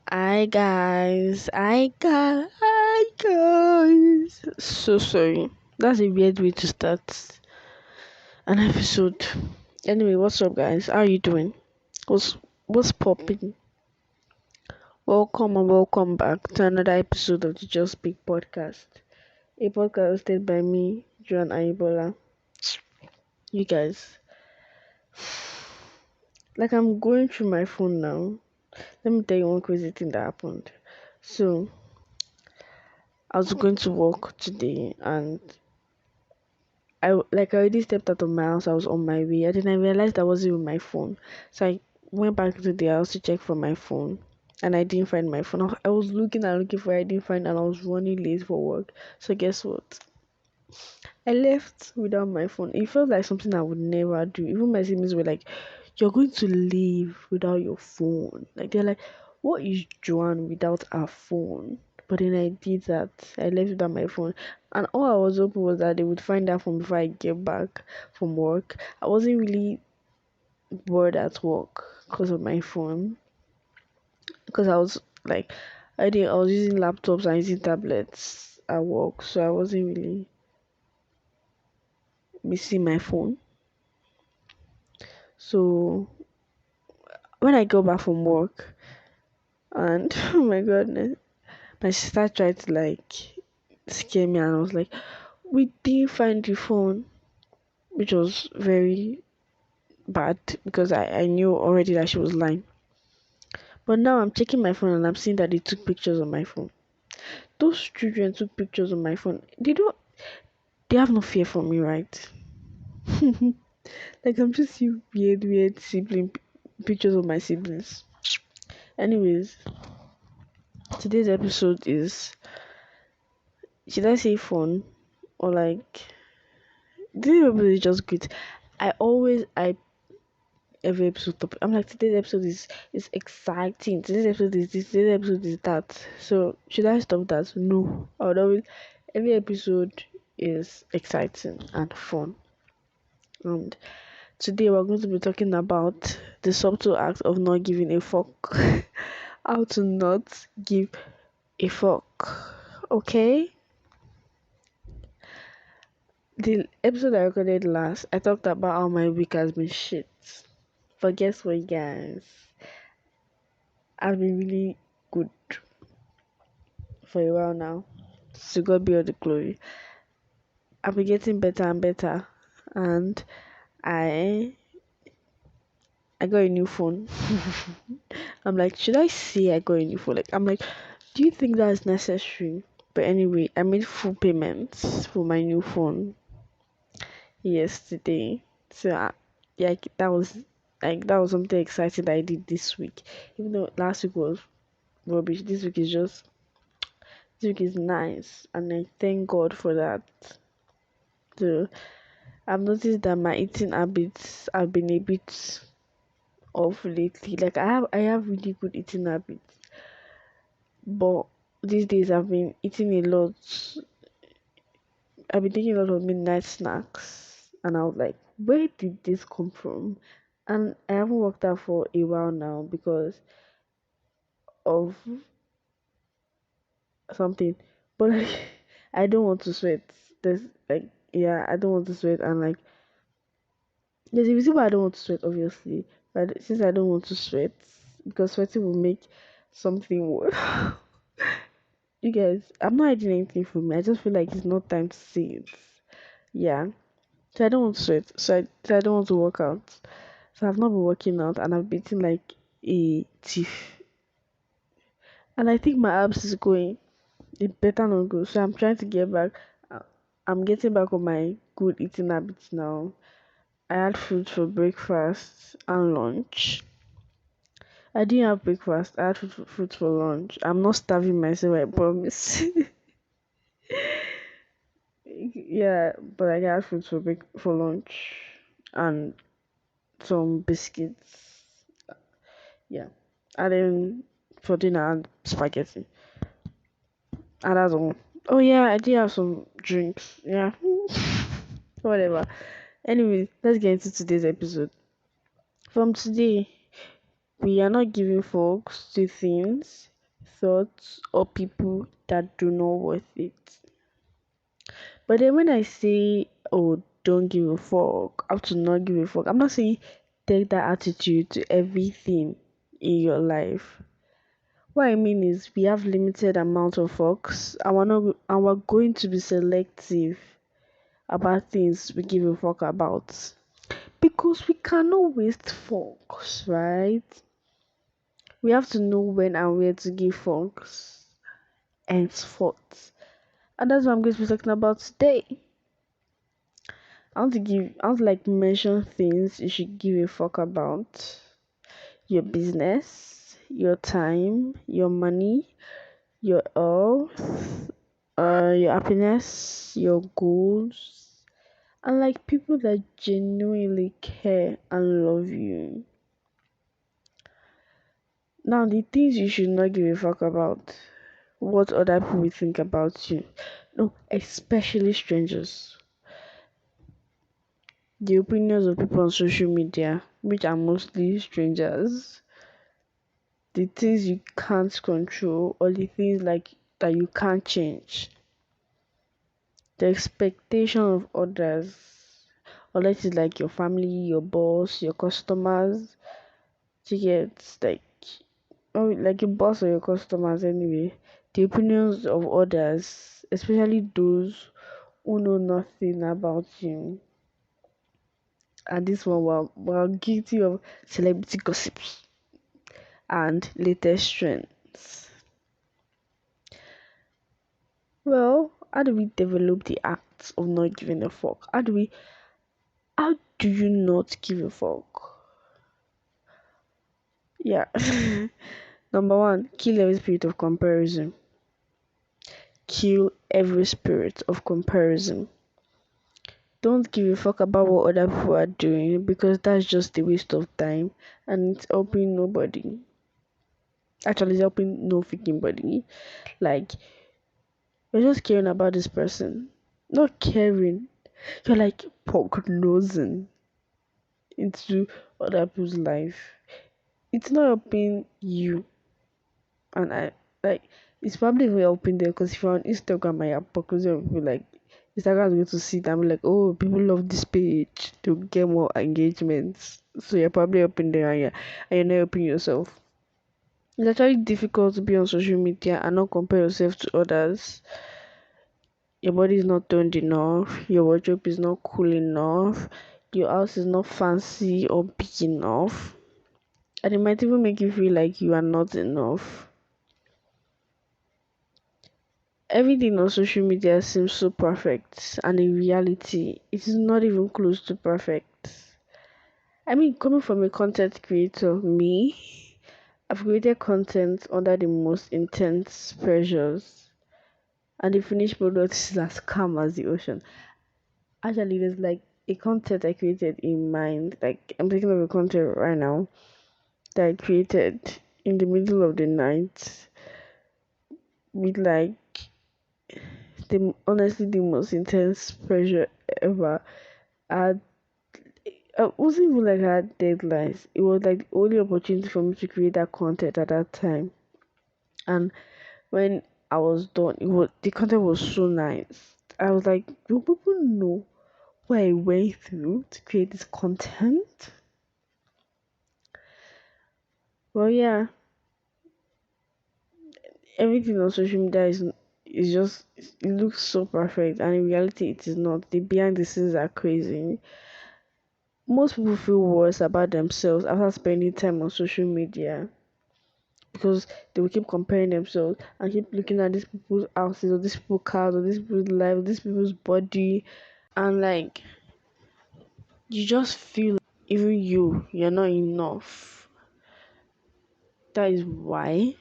Hi guys. So sorry. That's a weird way to start an episode. Anyway, what's up, guys? How are you doing? What's popping? Welcome and welcome back to another episode of the Just Speak podcast. A podcast hosted by me, Joan Aibola. You guys, like I'm going through my phone now. Let me tell you one crazy thing that happened. So I was going to work today and I already stepped out of my house. I was on my way. And then I realized I wasn't with my phone. So I went back to the house to check for my phone. And I didn't find my phone. I was looking and looking for it. I didn't find it and I was running late for work. So guess what? I left without my phone. It felt like something I would never do. Even my siblings were like, "You're going to leave without your phone." Like they're like, "What is Joanne without her phone?" But then I did that. I left without my phone. And all I was hoping was that they would find that phone before I get back from work. I wasn't really bored at work because of my phone. Because I was like I was using laptops and using tablets at work, so I wasn't really missing my phone. So when I go back from work, and oh my goodness, my sister tried to like scare me, and I was like, "We didn't find the phone," which was very bad because I knew already that she was lying. But now I'm checking my phone and I'm seeing that they took pictures on my phone. Those children took pictures on my phone. They have no fear for me, right? Like I'm just seeing weird pictures of my siblings. Anyways, today's episode is, should I say fun or like, this episode is just good. I every episode topic. I'm like, today's episode is exciting. Today's episode is this. Today's episode is that. So should I stop that? No. I would always, every episode is exciting and fun. And today we're going to be talking about the subtle act of not giving a fuck. How to not give a fuck. Okay. The episode I recorded last, I talked about how my week has been shit. But guess what, guys? I've been really good for a while now. To God be all the glory. I've been getting better and better, and I I got a new phone. I'm like, should I say I got a new phone? Like, I'm like, do you think that's necessary? But anyway, I made full payments for my new phone yesterday. So yeah, that was something exciting that I did this week. Even though last week was rubbish, this week is nice, and I thank God for that. So I've noticed that my eating habits have been a bit off lately. Like I have really good eating habits, but these days I've been eating a lot. I've been taking a lot of midnight snacks, and I was like, where did this come from? And I haven't worked out for a while now because of something. But like, I don't want to sweat. There's like, yeah, I don't want to sweat, and like, there's a reason why I don't want to sweat, obviously. But since I don't want to sweat, because sweating will make something worse. You guys, I'm not hiding anything from me. I just feel like it's not time to say it. Yeah. So I don't want to sweat. So I don't want to work out. So I've not been working out and I've been eating like a thief. And I think my abs is going. It better not go. So I'm trying to get back. Uh, I'm getting back on my good eating habits now. I had food for breakfast and lunch. I didn't have breakfast. I had food for lunch. I'm not starving myself, I promise. Yeah, but I got food for lunch and some biscuits. Yeah, and then for dinner I had spaghetti. And that's all. Oh yeah, I did have some drinks. Yeah, whatever. Anyway, let's get into today's episode. From today, we are not giving folks two things. thoughts or people that do not worth it. But then when I say, oh, don't give a fuck, how to not give a fuck, I'm not saying take that attitude to everything in your life. What I mean is we have limited amount of fucks and we're going to be selective about things we give a fuck about. Because we cannot waste fucks, right? We have to know when and where to give fucks henceforth. And that's what I'm going to be talking about today. I want to like mention things you should give a fuck about. Your business, your time, your money, your health, your happiness, your goals, and like people that genuinely care and love you. Now, the things you should not give a fuck about, what other people think about you. No, especially strangers. The opinions of people on social media, which are mostly strangers, the things you can't control, or the things like that you can't change, the expectation of others, unless it's like your family, your boss, your customers, you get like your boss or your customers anyway, the opinions of others, especially those who know nothing about you. And this one we're guilty of celebrity gossips and latest trends. Well, how do we develop the act of not giving a fuck? How do you not give a fuck? Yeah. Number one, kill every spirit of comparison. Kill every spirit of comparison. Don't give a fuck about what other people are doing because that's just a waste of time and it's helping nobody. Actually, it's helping no freaking body. Like, you're just caring about this person. Not caring. You're like prognosing into other people's life. It's not helping you. And I like it's probably even helping them because if you're on Instagram and you're prognosing on people, like Instagram is going to see them like, oh, people love this page to get more engagements. So you're probably helping them and you're not helping yourself. It's actually difficult to be on social media and not compare yourself to others. Your body is not toned enough, your wardrobe is not cool enough, your house is not fancy or big enough, and it might even make you feel like you are not enough. Everything on social media seems so perfect, and in reality, it is not even close to perfect. I mean, coming from a content creator, me, I've created content under the most intense pressures, and the finished product is as calm as the ocean. Actually, there's like a content I created in mind. Like, I'm thinking of a content right now that I created in the middle of the night with like the honestly the most intense pressure ever. I wasn't even like I had deadlines. It was like the only opportunity for me to create that content at that time. And when I was done, the content was so nice. I was like, do people know what I went through to create this content? Well, yeah, everything on social media is just it looks so perfect, and in reality, it is not. The behind the scenes are crazy. Most people feel worse about themselves after spending time on social media because they will keep comparing themselves and keep looking at these people's houses or these people's cars or these people's life, these people's body, and like you just feel like even you're not enough. That is why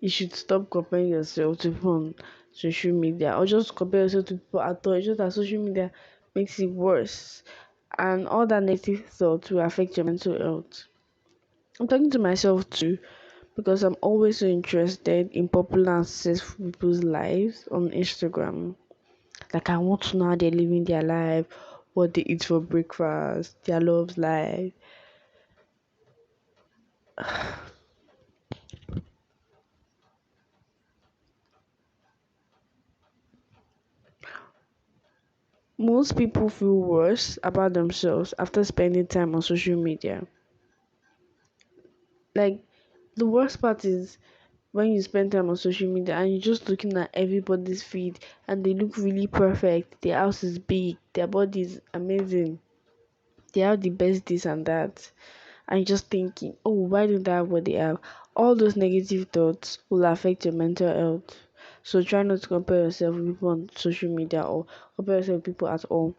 you should stop comparing yourself to people on social media or just compare yourself to people at all. It's just that social media makes it worse and all that negative thoughts will affect your mental health. I'm talking to myself too because I'm always so interested in popular and successful people's lives on Instagram. Like I want to know how they're living their life, what they eat for breakfast, their love's life. most people feel worse about themselves after spending time on social media. Like, the worst part is when you spend time on social media and you're just looking at everybody's feed and they look really perfect. Their house is big, their body is amazing, they have the best this and that. And you're just thinking, oh, why don't I have what they have? All those negative thoughts will affect your mental health. So try not to compare yourself with people on social media or compare yourself with people at all.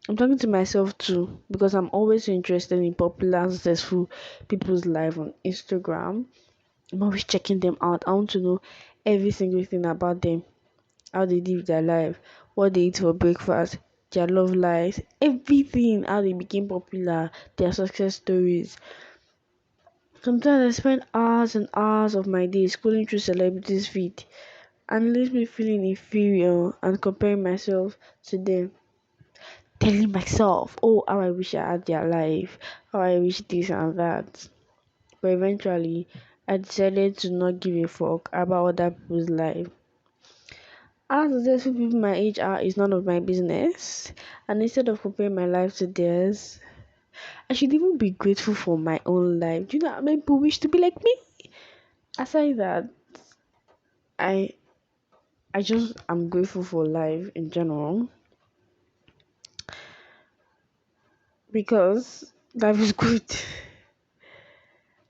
I'm talking to myself too because I'm always interested in popular, successful people's life on Instagram. I'm always checking them out. I want to know every single thing about them, how they live their life, what they eat for breakfast, their love lives, everything, how they became popular, their success stories. Sometimes I spend hours and hours of my day scrolling through celebrities' feed and it leaves me feeling inferior and comparing myself to them. Telling myself, oh, how I wish I had their life, how I wish this and that. But eventually, I decided to not give a fuck about other people's life. How successful people my age are is none of my business. And instead of comparing my life to theirs, I should even be grateful for my own life. Do you know how many people wish to be like me? Aside that, I I just am grateful for life in general because life is good.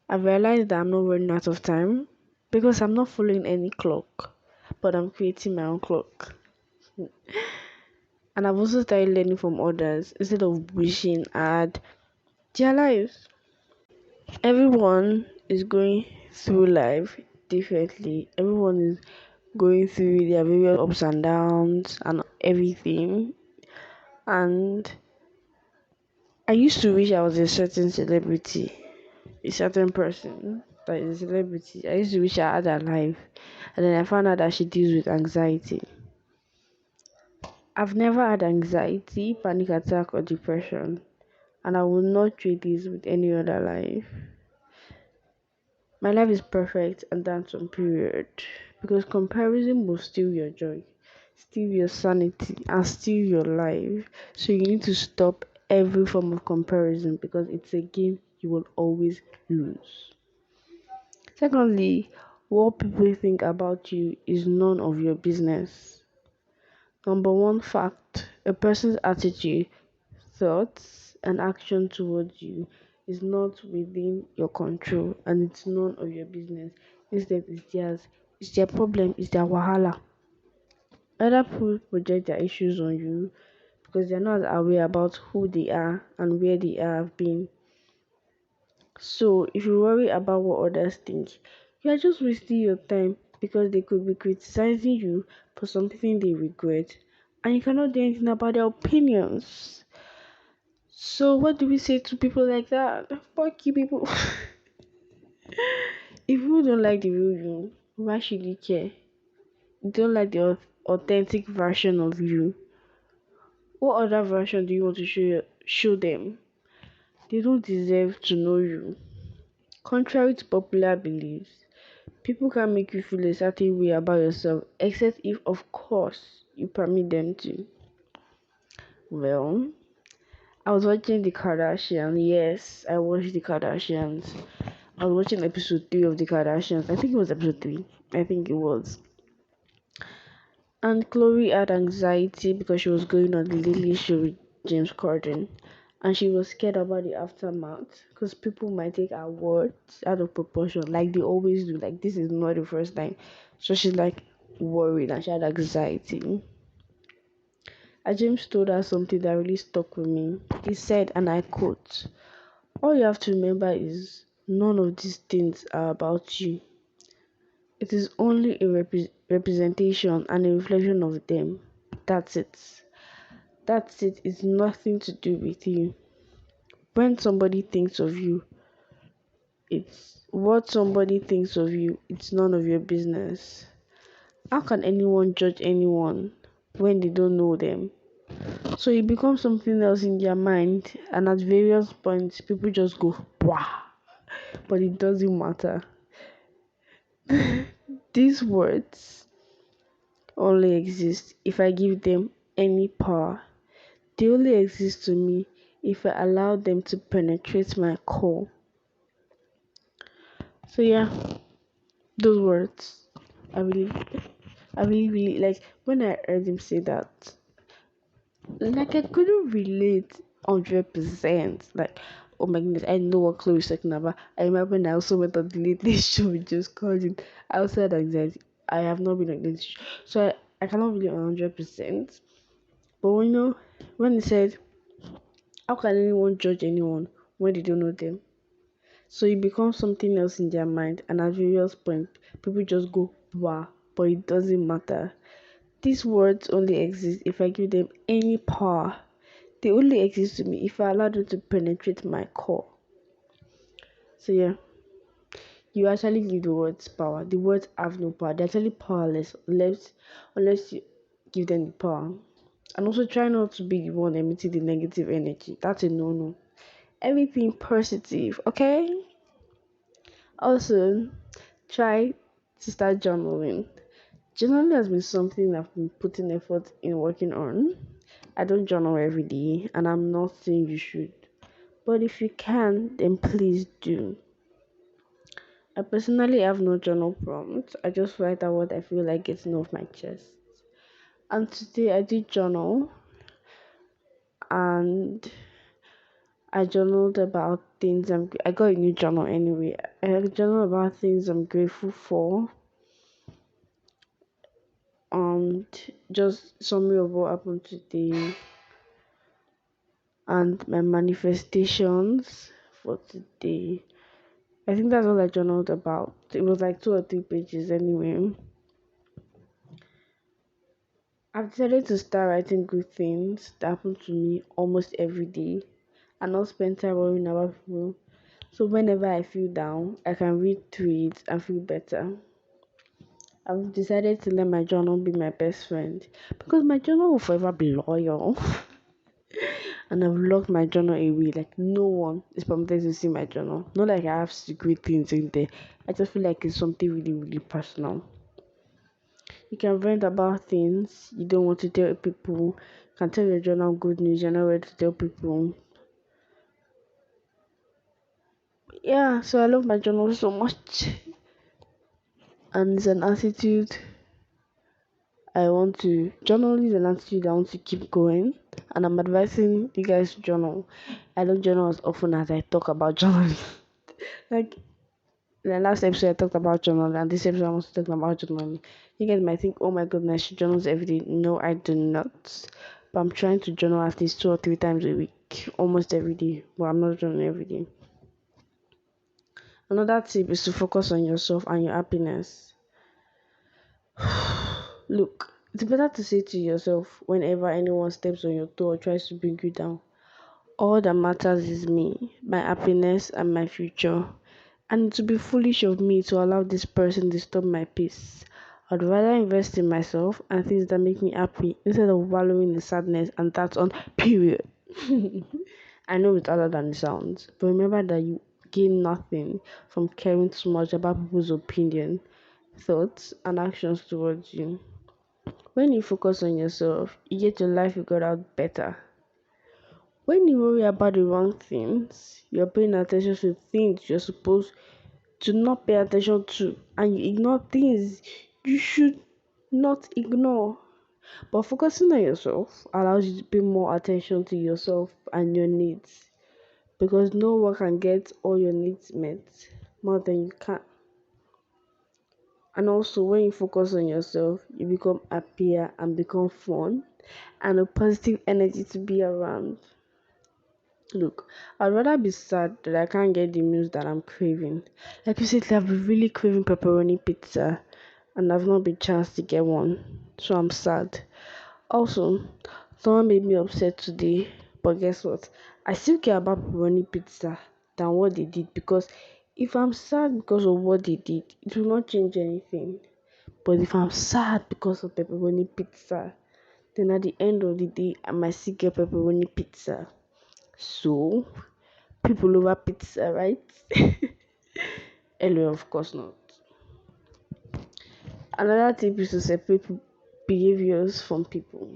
I've realized that I'm not running out of time because I'm not following any clock, but I'm creating my own clock. And I've also started learning from others instead of wishing I had their lives. Everyone is going through life differently. Everyone is going through their various ups and downs and everything. And I used to wish I was a certain celebrity, a certain person that is a celebrity. I used to wish I had her life. And then I found out that she deals with anxiety. I've never had anxiety, panic attack, or depression, and I will not trade this with any other life. My life is perfect, and that's on period. Because comparison will steal your joy, steal your sanity, and steal your life. So you need to stop every form of comparison because it's a game you will always lose. Secondly, what people think about you is none of your business. Number one fact, a person's attitude, thoughts, and action towards you is not within your control and it's none of your business. Instead, it's theirs. It's their problem, it's their wahala. Other people project their issues on you because they're not aware about who they are and where they have been. So, if you worry about what others think, you are just wasting your time because they could be criticizing you for something they regret and you cannot do anything about their opinions. So, what do we say to people like that? Fuck you, people. If you don't like the real you, why should you care? You don't like the authentic version of you. What other version do you want to show them? They don't deserve to know you. Contrary to popular beliefs, people can make you feel a certain way about yourself, except if, of course, you permit them to. Well, I was watching the Kardashians. Yes, I watched the Kardashians. I was watching episode 3 of the Kardashians. I think it was episode 3. I think it was. And Chloe had anxiety because she was going on the Lily show with James Corden. And she was scared about the aftermath because people might take her words out of proportion like they always do. Like, this is not the first time. So she's like worried and she had anxiety. And James told her something that really stuck with me. He said, and I quote, all you have to remember is none of these things are about you. It is only a representation and a reflection of them. That's it. That's it. It's nothing to do with you. When somebody thinks of you, it's what somebody thinks of you. It's none of your business. How can anyone judge anyone when they don't know them? So it becomes something else in their mind, and at various points, people just go, wow. But it doesn't matter. These words only exist if I give them any power. They only exist to me if I allow them to penetrate my core. So yeah, those words, I really, I really, really like when I heard him say that. Like I couldn't relate 100%. Like, oh my goodness, I know what Chloe is talking about. I remember when I also went on the late show with just causing outside anxiety. I have not been on this show, so I cannot really 100%. But when he said, "How can anyone judge anyone when they don't know them?" So it becomes something else in their mind, and at various points, people just go wow, but it doesn't matter. These words only exist if I give them any power. They only exist to me if I allow them to penetrate my core. So yeah, you actually give the words power. The words have no power. They're actually powerless unless you give them the power. And also try not to be the one emitting the negative energy. That's a no-no. Everything positive, okay? Also, try to start journaling. Journaling has been something I've been putting effort in working on. I don't journal every day, and I'm not saying you should. But if you can, then please do. I personally have no journal prompt. I just write out what I feel like getting off my chest. And today I did journal, and I journaled about things I got a new journal anyway. I journaled about things I'm grateful for, and just summary of what happened today, and my manifestations for today. I think that's all I journaled about. It was like 2 or 3 pages anyway. I've decided to start writing good things that happen to me almost every day and not spend time worrying about people. So whenever I feel down, I can read through it and feel better. I've decided to let my journal be my best friend because my journal will forever be loyal. And I've locked my journal away. Like no one is permitted to see my journal. Not like I have secret things in there. I just feel like it's something really, really personal. You can vent about things you don't want to tell people. You can tell your journal good news you're not ready to tell people. Yeah, so I love my journal so much. And it's an attitude journal is an attitude I want to keep going. And I'm advising you guys to journal. I don't journal as often as I talk about journaling. Like in the last episode I talked about journaling, and this episode I want to talk about journaling. You guys might think, oh my goodness, she journals every day. No, I do not. But I'm trying to journal at least 2 or 3 times a week, almost every day. But I'm not journaling every day. Another tip is to focus on yourself and your happiness. Look, it's better to say to yourself whenever anyone steps on your toe or tries to bring you down, all that matters is me, my happiness, and my future. And it would be foolish of me to allow this person disturb my peace. I'd rather invest in myself and things that make me happy instead of wallowing in sadness, and that's on period. I know it's harder than it sounds, but remember that you gain nothing from caring too much about people's opinion, thoughts, and actions towards you. When you focus on yourself, you get your life figured out better. When you worry about the wrong things, you're paying attention to things you're supposed to not pay attention to, and you ignore things you should not ignore. But focusing on yourself allows you to pay more attention to yourself and your needs, because no one can get all your needs met more than you can. And also, when you focus on yourself, you become happier and become fun and a positive energy to be around. Look, I'd rather be sad that I can't get the meals that I'm craving. Like recently, I've been really craving pepperoni pizza and I've not been chance to get one, so I'm sad. Also, someone made me upset today, but guess what? I still care about pepperoni pizza than what they did, because if I'm sad because of what they did, it will not change anything. But if I'm sad because of pepperoni pizza, then at the end of the day, I might still get pepperoni pizza. So, people over pizza, right? Anyway, of course not. Another tip is to separate behaviors from people.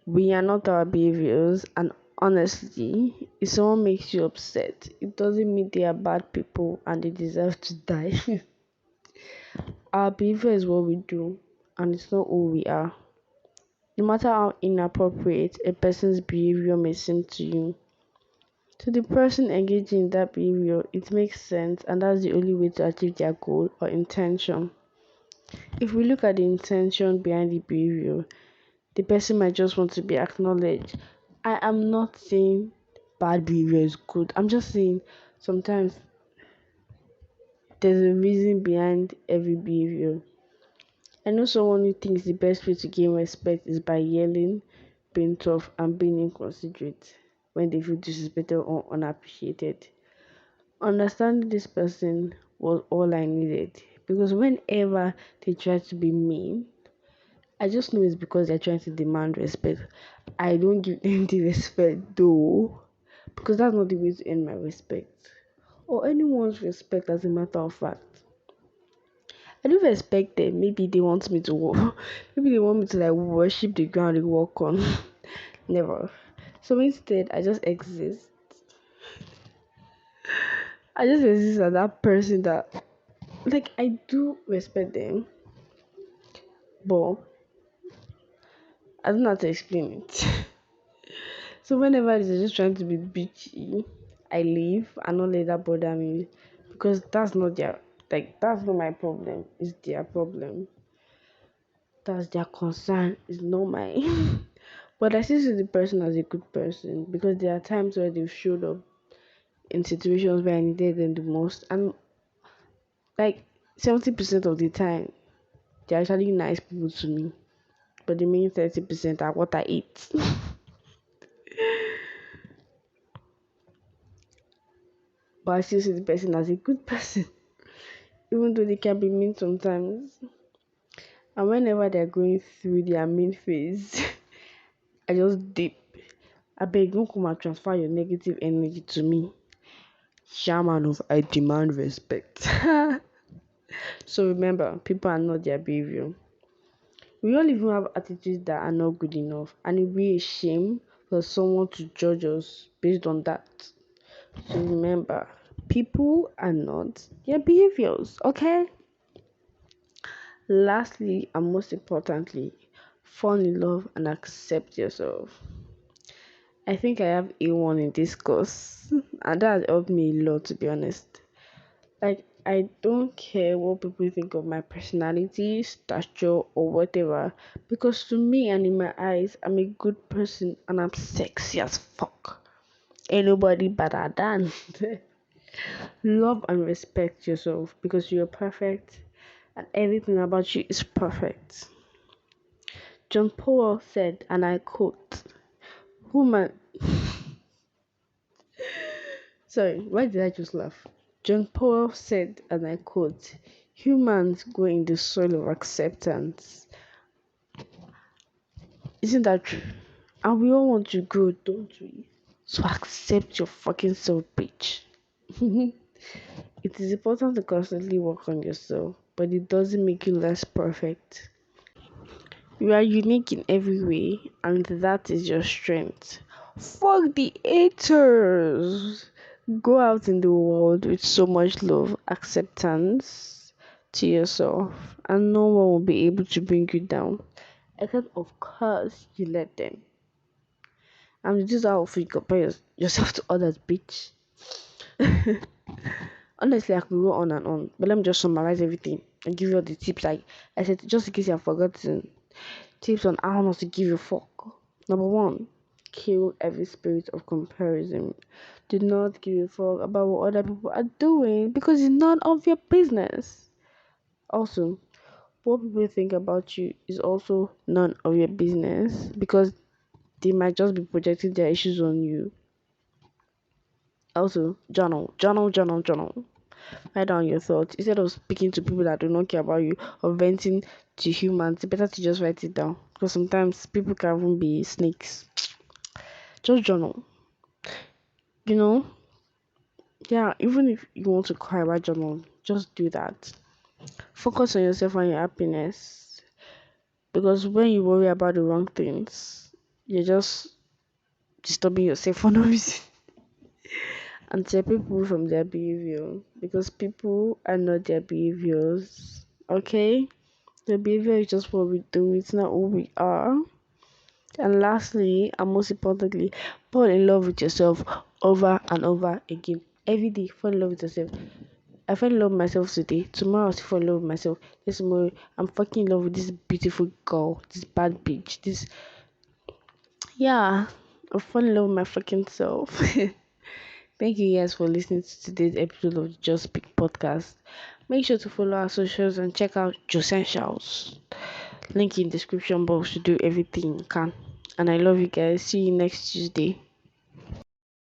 We are not our behaviors, and honestly, if someone makes you upset, it doesn't mean they are bad people and they deserve to die. Our behavior is what we do, and it's not who we are. No matter how inappropriate a person's behavior may seem to you, to the person engaging in that behavior, it makes sense, and that's the only way to achieve their goal or intention. If we look at the intention behind the behavior, the person might just want to be acknowledged. I am not saying bad behavior is good. I'm just saying sometimes there's a reason behind every behavior. I know someone who thinks the best way to gain respect is by yelling, being tough, and being inconsiderate when they feel disrespected or unappreciated. Understanding this person was all I needed because whenever they try to be mean, I just know it's because they're trying to demand respect. I don't give them the respect though, because that's not the way to earn my respect or anyone's respect. As a matter of fact, I do respect them. Maybe they want me to work. Maybe they want me to like worship the ground they walk on. Never. So instead, I just exist. I just exist as that person that, like, I do respect them, but I don't know how to explain it. So whenever they're just trying to be bitchy, I leave and not let that bother me because that's not their, like, that's not my problem. It's their problem. That's their concern. It's not mine. But I still see the person as a good person because there are times where they've showed up in situations where I needed them the most, and like 70% of the time they're actually nice people to me. But the main 30% are what I eat. But I still see the person as a good person, even though they can be mean sometimes. And whenever they're going through their mean phase, I just dip. I beg, don't come and transfer your negative energy to me. Shaman of I demand respect. So remember, people are not their behavior. We all even have attitudes that are not good enough, and it would be a shame for someone to judge us based on that. So remember, people are not their behaviors, okay? Lastly, and most importantly, fall in love and accept yourself. I think I have A1 in this course, and that has helped me a lot, to be honest. Like, I don't care what people think of my personality, stature, or whatever, because to me and in my eyes, I'm a good person and I'm sexy as fuck. Ain't nobody better than. Love and respect yourself because you're perfect and everything about you is perfect. John Paul said, and I quote, Woman, sorry, why did I just laugh? John Paul said, and I quote, humans go in the soil of acceptance. Isn't that true? And we all want to grow, don't we? So accept your fucking self, bitch. It is important to constantly work on yourself, but it doesn't make you less perfect. You are unique in every way, and that is your strength. Fuck the haters. Go out in the world with so much love, acceptance to yourself, and no one will be able to bring you down. Except, of course, you let them. And this is how you compare yourself to others, bitch. Honestly, I could go on and on, but let me just summarize everything and give you all the tips. Like I said, just in case you have forgotten, tips on how not to give you fuck. Number one, kill every spirit of comparison. Do not give a fuck about what other people are doing because it's none of your business. Also, what people think about you is also none of your business because they might just be projecting their issues on you. Also, journal. Write down your thoughts instead of speaking to people that do not care about you or venting to humans. It's better to just write it down because sometimes people can even be snakes. Just journal, you know. Yeah, even if you want to cry about journal, just do that. Focus on yourself and your happiness because when you worry about the wrong things, You're just disturbing yourself for no reason. And tell people from their behavior, because people are not their behaviors. Okay? The behavior is just what we do, it's not who we are. And lastly, and most importantly, fall in love with yourself over and over again. Every day, fall in love with yourself. I fell in love with myself today. Tomorrow, I'll still fall in love with myself. This tomorrow, I'm fucking in love with this beautiful girl, this bad bitch, this. Yeah, I fall in love with my fucking self. Thank you guys for listening to today's episode of the Just Speak podcast. Make sure to follow our socials and check out jossentials. Link in description box to do everything you can. And I love you guys. See you next Tuesday.